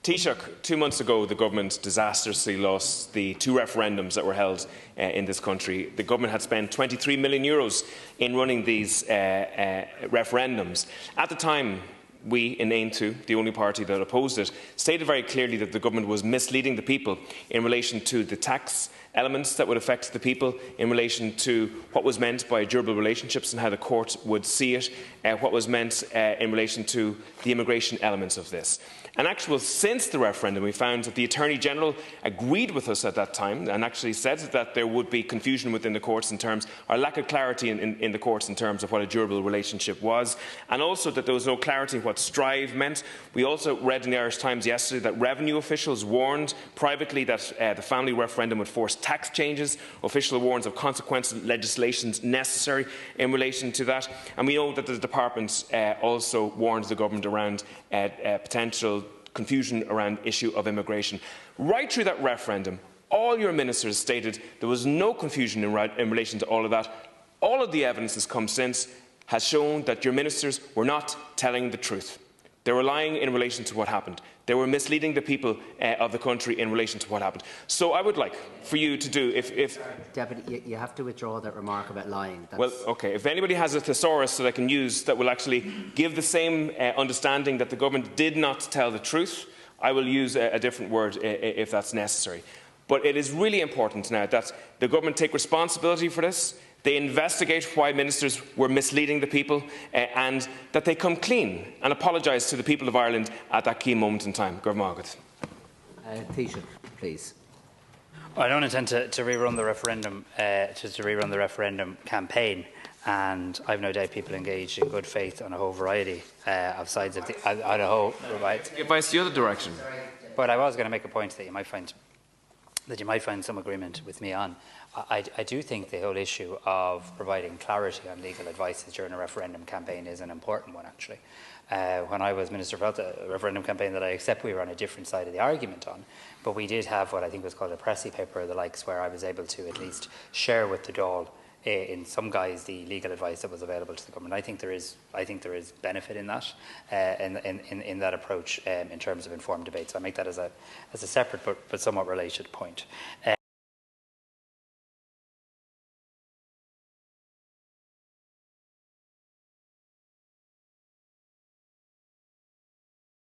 Taoiseach, 2 months ago, the government disastrously lost the 2 referendums that were held in this country. The government had spent €23 million in running these referendums. At the time, we in Untrue, the only party that opposed it, stated very clearly that the government was misleading the people in relation to the tax elements that would affect the people, in relation to what was meant by durable relationships and how the court would see it, what was meant in relation to the immigration elements of this. And actually, since the referendum, we found that the Attorney-General agreed with us at that time and actually said that there would be confusion within the courts in terms, or lack of clarity in the courts in terms of what a durable relationship was, and also that there was no clarity in what strive meant. We also read in the Irish Times yesterday that revenue officials warned privately that the family referendum would force tax changes. Official warns of consequential legislation necessary in relation to that. And we know that the Department also warned the government around potential confusion around the issue of immigration. Right through that referendum, all your ministers stated there was no confusion in relation to all of that. All of the evidence that's come since has shown that your ministers were not telling the truth. They were lying in relation to what happened. They were misleading the people of the country in relation to what happened. So I would like for you to do, if Deputy, you have to withdraw that remark about lying. Well, okay. If anybody has a thesaurus that I can use that will actually give the same understanding that the government did not tell the truth, I will use a different word if that's necessary. But it is really important now that the government take responsibility for this. They investigate why ministers were misleading the people and that they come clean and apologise to the people of Ireland at that key moment in time. Taoiseach, please. I don't intend to rerun the referendum rerun the referendum campaign, and I've no doubt people engaged in good faith on a whole variety of sides of the on a whole right. Advice the other direction. But I was going to make a point that you might find some agreement with me on. I do think the whole issue of providing clarity on legal advice during a referendum campaign is an important one, actually. When I was Minister for Health, a referendum campaign that I accept we were on a different side of the argument on, but we did have what I think was called a Pressy paper or the likes, where I was able to at least share with the Dáil in some guise the legal advice that was available to the government. I think there is benefit in that, in that approach in terms of informed debate. So I make that as a separate but somewhat related point.